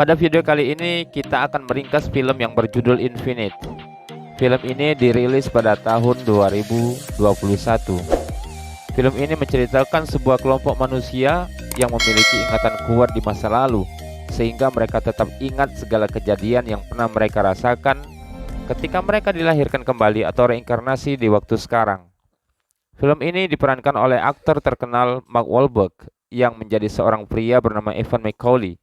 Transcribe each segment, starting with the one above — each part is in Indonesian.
Pada video kali ini kita akan meringkas film yang berjudul Infinite. Film ini dirilis pada tahun 2021. Film ini menceritakan sebuah kelompok manusia yang memiliki ingatan kuat di masa lalu, sehingga mereka tetap ingat segala kejadian yang pernah mereka rasakan ketika mereka dilahirkan kembali atau reinkarnasi di waktu sekarang. Film ini diperankan oleh aktor terkenal Mark Wahlberg yang menjadi seorang pria bernama Evan McCauley.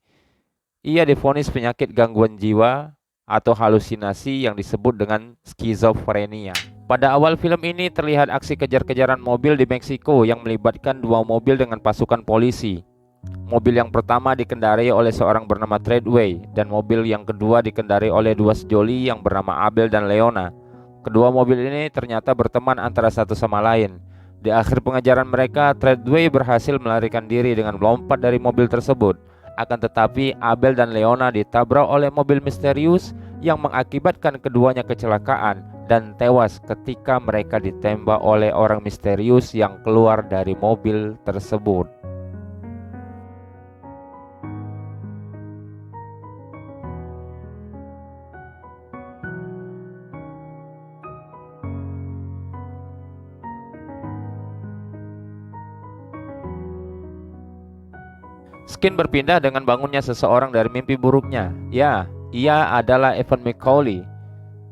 Ia divonis penyakit gangguan jiwa atau halusinasi yang disebut dengan skizofrenia. Pada awal film ini terlihat aksi kejar-kejaran mobil di Meksiko yang melibatkan dua mobil dengan pasukan polisi. Mobil yang pertama dikendarai oleh seorang bernama Treadway dan mobil yang kedua dikendarai oleh dua sejoli yang bernama Abel dan Leona. Kedua mobil ini ternyata berteman antara satu sama lain. Di akhir pengejaran mereka, Treadway berhasil melarikan diri dengan melompat dari mobil tersebut. Akan tetapi Abel dan Leona ditabrak oleh mobil misterius yang mengakibatkan keduanya kecelakaan dan tewas ketika mereka ditembak oleh orang misterius yang keluar dari mobil tersebut. Skin berpindah dengan bangunnya seseorang dari mimpi buruknya. Ya, ia adalah Evan McCauley,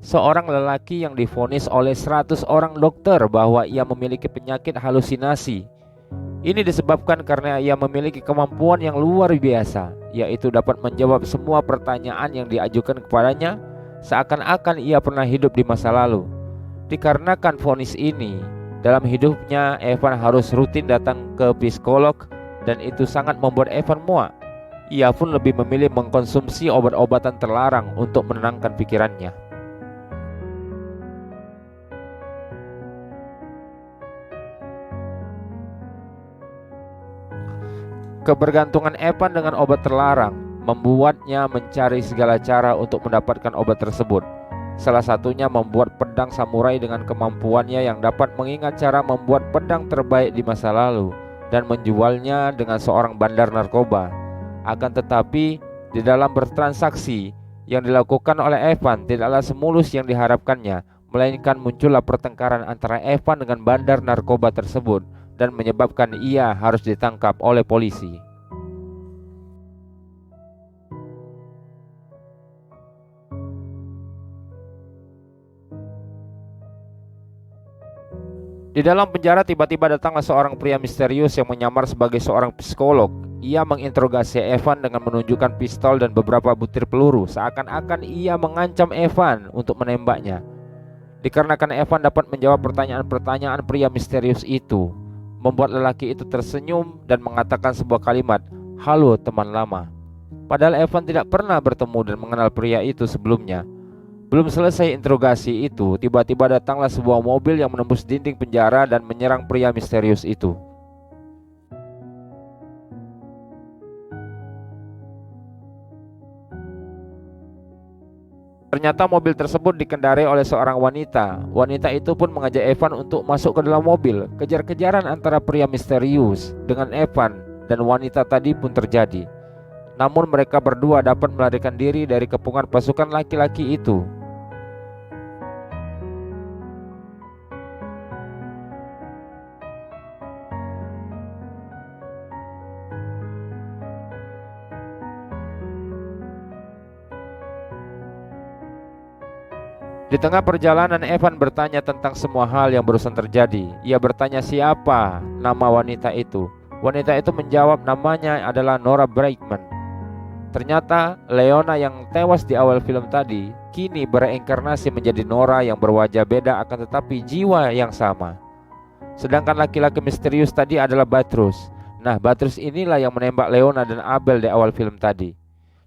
seorang lelaki yang divonis oleh 100 orang dokter bahwa ia memiliki penyakit halusinasi. Ini disebabkan karena ia memiliki kemampuan yang luar biasa, yaitu dapat menjawab semua pertanyaan yang diajukan kepadanya seakan-akan ia pernah hidup di masa lalu. Dikarenakan vonis ini, dalam hidupnya Evan harus rutin datang ke psikolog dan itu sangat membuat Evan muak. Ia pun lebih memilih mengkonsumsi obat-obatan terlarang untuk menenangkan pikirannya. Kebergantungan Evan dengan obat terlarang membuatnya mencari segala cara untuk mendapatkan obat tersebut. Salah satunya membuat pedang samurai dengan kemampuannya yang dapat mengingat cara membuat pedang terbaik di masa lalu dan menjualnya dengan seorang bandar narkoba. Akan tetapi di dalam bertransaksi yang dilakukan oleh Evan tidaklah semulus yang diharapkannya, melainkan muncullah pertengkaran antara Evan dengan bandar narkoba tersebut dan menyebabkan ia harus ditangkap oleh polisi. Di dalam penjara tiba-tiba datanglah seorang pria misterius yang menyamar sebagai seorang psikolog. Ia menginterogasi Evan dengan menunjukkan pistol dan beberapa butir peluru, seakan-akan ia mengancam Evan untuk menembaknya. Dikarenakan Evan dapat menjawab pertanyaan-pertanyaan pria misterius itu, membuat lelaki itu tersenyum dan mengatakan sebuah kalimat, "Halo teman lama." Padahal Evan tidak pernah bertemu dan mengenal pria itu sebelumnya. Belum selesai interogasi itu, tiba-tiba datanglah sebuah mobil yang menembus dinding penjara dan menyerang pria misterius itu. Ternyata mobil tersebut dikendarai oleh seorang wanita. Wanita itu pun mengajak Evan untuk masuk ke dalam mobil. Kejar-kejaran antara pria misterius dengan Evan dan wanita tadi pun terjadi. Namun mereka berdua dapat melarikan diri dari kepungan pasukan laki-laki itu. Di tengah perjalanan Evan bertanya tentang semua hal yang barusan terjadi. Ia bertanya siapa nama wanita itu. Wanita itu menjawab namanya adalah Nora Brightman. Ternyata Leona yang tewas di awal film tadi kini bereinkarnasi menjadi Nora yang berwajah beda akan tetapi jiwa yang sama. Sedangkan laki-laki misterius tadi adalah Batrus. Nah, Batrus inilah yang menembak Leona dan Abel di awal film tadi.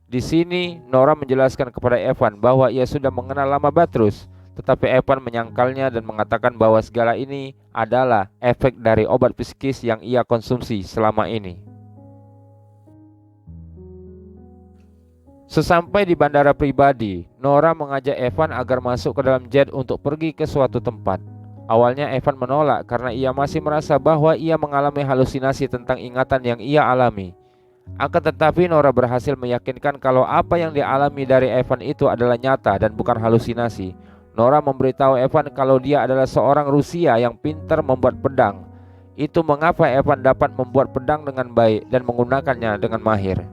Di sini Nora menjelaskan kepada Evan bahwa ia sudah mengenal lama Batrus, tetapi Evan menyangkalnya dan mengatakan bahwa segala ini adalah efek dari obat psikis yang ia konsumsi selama ini. Sesampai di bandara pribadi, Nora mengajak Evan agar masuk ke dalam jet untuk pergi ke suatu tempat. Awalnya Evan menolak karena ia masih merasa bahwa ia mengalami halusinasi tentang ingatan yang ia alami. Akan tetapi Nora berhasil meyakinkan kalau apa yang dialami dari Evan itu adalah nyata dan bukan halusinasi. Nora memberitahu Evan kalau dia adalah seorang Rusia yang pintar membuat pedang. Itu mengapa Evan dapat membuat pedang dengan baik dan menggunakannya dengan mahir.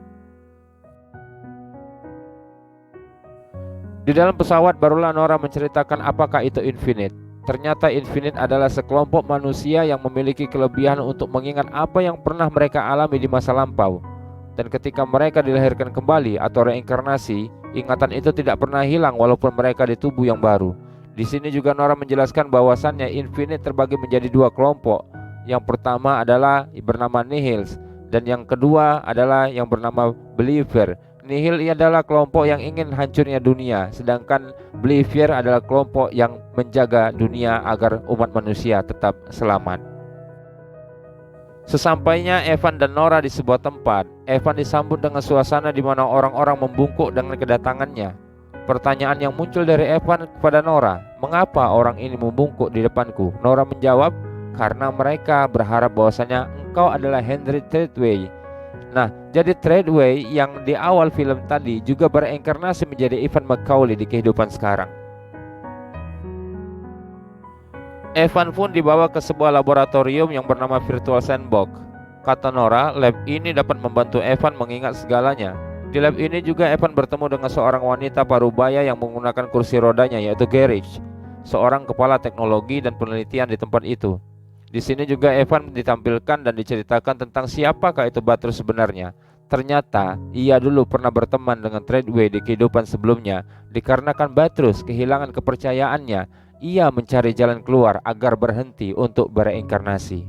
Di dalam pesawat barulah Nora menceritakan apakah itu Infinite. Ternyata Infinite adalah sekelompok manusia yang memiliki kelebihan untuk mengingat apa yang pernah mereka alami di masa lampau. Dan ketika mereka dilahirkan kembali atau reinkarnasi, ingatan itu tidak pernah hilang walaupun mereka di tubuh yang baru. Di sini juga Nora menjelaskan bahwasannya Infinite terbagi menjadi dua kelompok. Yang pertama adalah bernama Nihils dan yang kedua adalah yang bernama Believer. Nihil adalah kelompok yang ingin hancurnya dunia, sedangkan Believer adalah kelompok yang menjaga dunia agar umat manusia tetap selamat. Sesampainya Evan dan Nora di sebuah tempat, Evan disambut dengan suasana di mana orang-orang membungkuk dengan kedatangannya. Pertanyaan yang muncul dari Evan kepada Nora, "Mengapa orang ini membungkuk di depanku?" Nora menjawab, "Karena mereka berharap bahwasanya engkau adalah Henry Treadway." Nah, jadi Treadway yang di awal film tadi juga bereinkarnasi menjadi Evan Macaulay di kehidupan sekarang. Evan pun dibawa ke sebuah laboratorium yang bernama Virtual Sandbox. Kata Nora, lab ini dapat membantu Evan mengingat segalanya. Di lab ini juga Evan bertemu dengan seorang wanita parubaya yang menggunakan kursi rodanya, yaitu Garage, seorang kepala teknologi dan penelitian di tempat itu. Di sini juga Evan ditampilkan dan diceritakan tentang siapakah itu Batrus sebenarnya. Ternyata ia dulu pernah berteman dengan Treadway di kehidupan sebelumnya. Dikarenakan Batrus kehilangan kepercayaannya, ia mencari jalan keluar agar berhenti untuk bereinkarnasi.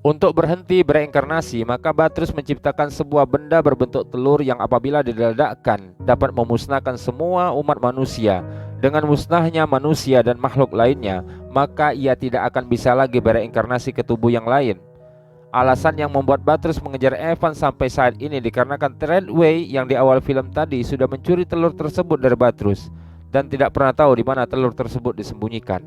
Untuk berhenti bereinkarnasi, maka Batrus menciptakan sebuah benda berbentuk telur yang apabila diledakkan dapat memusnahkan semua umat manusia. Dengan musnahnya manusia dan makhluk lainnya, maka ia tidak akan bisa lagi bereinkarnasi ke tubuh yang lain. Alasan yang membuat Batrus mengejar Evan sampai saat ini dikarenakan Treadway yang di awal film tadi sudah mencuri telur tersebut dari Batrus dan tidak pernah tahu di mana telur tersebut disembunyikan.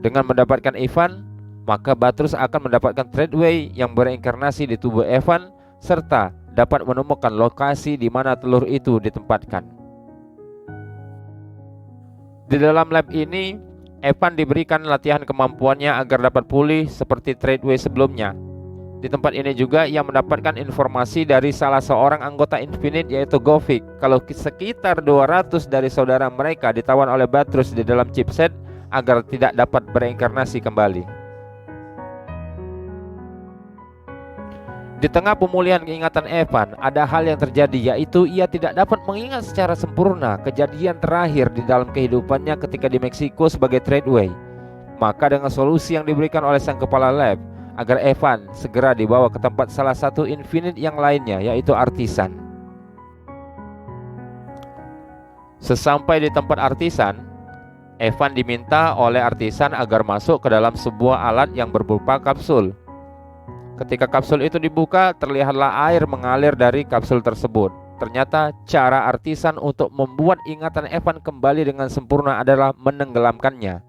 Dengan mendapatkan Evan, maka Batrus akan mendapatkan Treadway yang bereinkarnasi di tubuh Evan serta dapat menemukan lokasi di mana telur itu ditempatkan. Di dalam lab ini, Evan diberikan latihan kemampuannya agar dapat pulih seperti Treadway sebelumnya. Di tempat ini juga ia mendapatkan informasi dari salah seorang anggota Infinite yaitu Govik kalau sekitar 200 dari saudara mereka ditawan oleh Batrus di dalam chipset agar tidak dapat bereinkarnasi kembali. Di tengah pemulihan keingatan Evan, ada hal yang terjadi, yaitu ia tidak dapat mengingat secara sempurna kejadian terakhir di dalam kehidupannya ketika di Meksiko sebagai Treadway. Maka dengan solusi yang diberikan oleh sang kepala lab, agar Evan segera dibawa ke tempat salah satu Infinite yang lainnya, yaitu Artisan. Sesampai di tempat Artisan, Evan diminta oleh Artisan agar masuk ke dalam sebuah alat yang berupa kapsul. Ketika kapsul itu dibuka, terlihatlah air mengalir dari kapsul tersebut. Ternyata cara Artisan untuk membuat ingatan Evan kembali dengan sempurna adalah menenggelamkannya.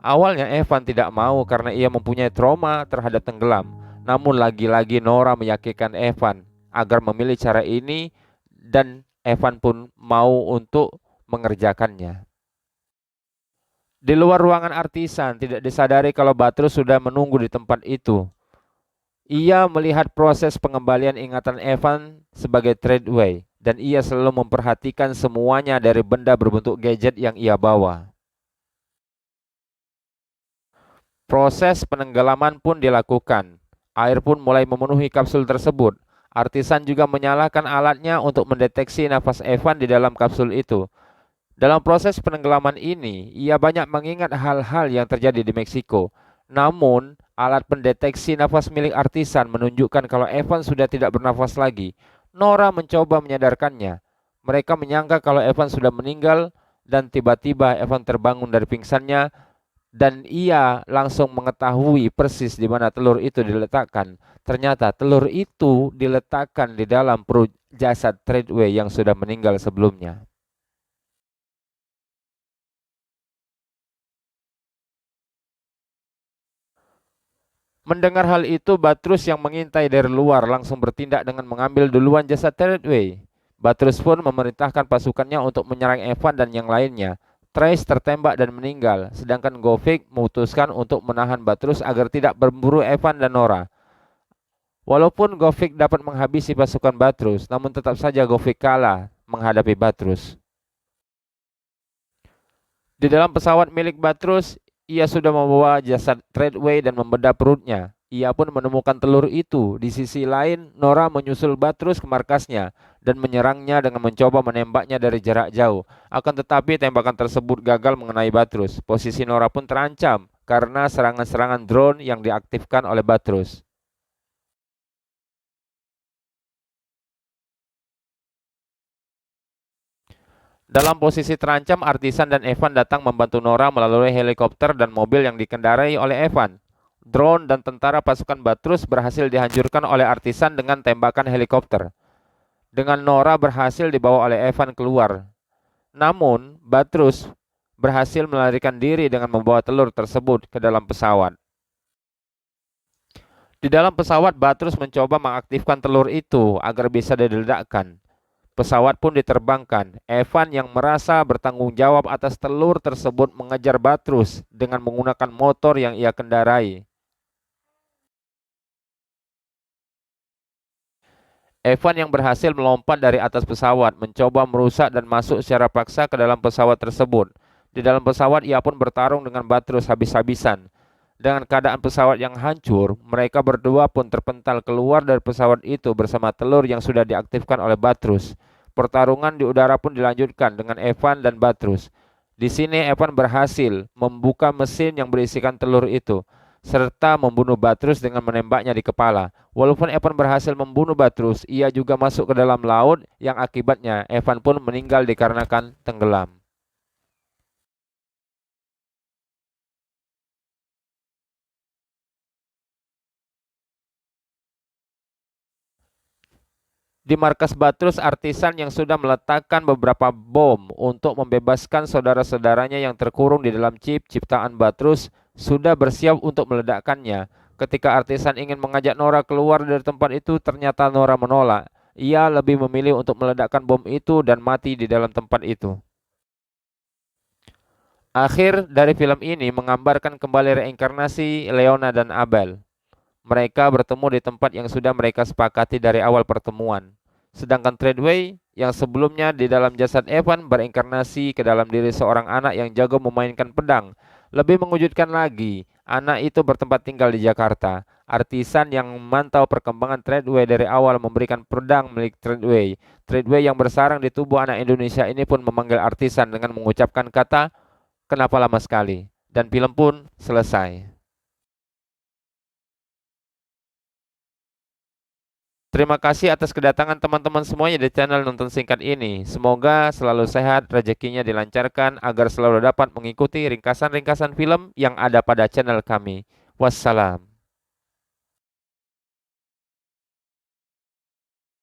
Awalnya Evan tidak mau karena ia mempunyai trauma terhadap tenggelam. Namun lagi-lagi Nora meyakinkan Evan agar memilih cara ini dan Evan pun mau untuk mengerjakannya. Di luar ruangan Artisan, tidak disadari kalau Batrus sudah menunggu di tempat itu. Ia melihat proses pengembalian ingatan Evan sebagai Treadway dan ia selalu memperhatikan semuanya dari benda berbentuk gadget yang ia bawa. Proses penenggelaman pun dilakukan. Air pun mulai memenuhi kapsul tersebut. Artisan juga menyalakan alatnya untuk mendeteksi nafas Evan di dalam kapsul itu. Dalam proses penenggelaman ini, ia banyak mengingat hal-hal yang terjadi di Meksiko. Namun, alat pendeteksi nafas milik Artisan menunjukkan kalau Evan sudah tidak bernafas lagi. Nora mencoba menyadarkannya. Mereka menyangka kalau Evan sudah meninggal dan tiba-tiba Evan terbangun dari pingsannya dan ia langsung mengetahui persis di mana telur itu diletakkan. Ternyata telur itu diletakkan di dalam perut jasad Treadway yang sudah meninggal sebelumnya. Mendengar hal itu, Batrus yang mengintai dari luar langsung bertindak dengan mengambil duluan jasad Treadway. Batrus pun memerintahkan pasukannya untuk menyerang Evan dan yang lainnya. Trace tertembak dan meninggal, sedangkan Govik memutuskan untuk menahan Batrus agar tidak berburu Evan dan Nora. Walaupun Govik dapat menghabisi pasukan Batrus, namun tetap saja Govik kalah menghadapi Batrus. Di dalam pesawat milik Batrus, ia sudah membawa jasad Treadway dan membedah perutnya. Ia pun menemukan telur itu. Di sisi lain, Nora menyusul Batrus ke markasnya dan menyerangnya dengan mencoba menembaknya dari jarak jauh. Akan tetapi tembakan tersebut gagal mengenai Batrus. Posisi Nora pun terancam karena serangan-serangan drone yang diaktifkan oleh Batrus. Dalam posisi terancam, Artisan dan Evan datang membantu Nora melalui helikopter dan mobil yang dikendarai oleh Evan. Drone dan tentara pasukan Batrus berhasil dihancurkan oleh Artisan dengan tembakan helikopter. Dengan Nora berhasil dibawa oleh Evan keluar. Namun, Batrus berhasil melarikan diri dengan membawa telur tersebut ke dalam pesawat. Di dalam pesawat, Batrus mencoba mengaktifkan telur itu agar bisa diledakkan. Pesawat pun diterbangkan. Evan yang merasa bertanggung jawab atas telur tersebut mengejar Batrus dengan menggunakan motor yang ia kendarai. Evan yang berhasil melompat dari atas pesawat, mencoba merusak dan masuk secara paksa ke dalam pesawat tersebut. Di dalam pesawat ia pun bertarung dengan Batrus habis-habisan. Dengan keadaan pesawat yang hancur, mereka berdua pun terpental keluar dari pesawat itu bersama telur yang sudah diaktifkan oleh Batrus. Pertarungan di udara pun dilanjutkan dengan Evan dan Batrus. Di sini Evan berhasil membuka mesin yang berisikan telur itu, serta membunuh Batrus dengan menembaknya di kepala. Walaupun Evan berhasil membunuh Batrus, ia juga masuk ke dalam laut yang akibatnya Evan pun meninggal dikarenakan tenggelam. Di markas Batrus, Artisan yang sudah meletakkan beberapa bom untuk membebaskan saudara-saudaranya yang terkurung di dalam chip ciptaan Batrus sudah bersiap untuk meledakkannya. Ketika Artisan ingin mengajak Nora keluar dari tempat itu, ternyata Nora menolak. Ia lebih memilih untuk meledakkan bom itu dan mati di dalam tempat itu. Akhir dari film ini menggambarkan kembali reinkarnasi Leona dan Abel. Mereka bertemu di tempat yang sudah mereka sepakati dari awal pertemuan. Sedangkan Treadway yang sebelumnya di dalam jasad Evan berinkarnasi ke dalam diri seorang anak yang jago memainkan pedang. Lebih mengejutkan lagi, anak itu bertempat tinggal di Jakarta. Artisan yang memantau perkembangan Treadway dari awal memberikan pedang milik Treadway. Treadway yang bersarang di tubuh anak Indonesia ini pun memanggil Artisan dengan mengucapkan kata, "Kenapa lama sekali?" Dan film pun selesai. Terima kasih atas kedatangan teman-teman semuanya di channel Nonton Singkat ini. Semoga selalu sehat, rezekinya dilancarkan agar selalu dapat mengikuti ringkasan-ringkasan film yang ada pada channel kami. Wassalam.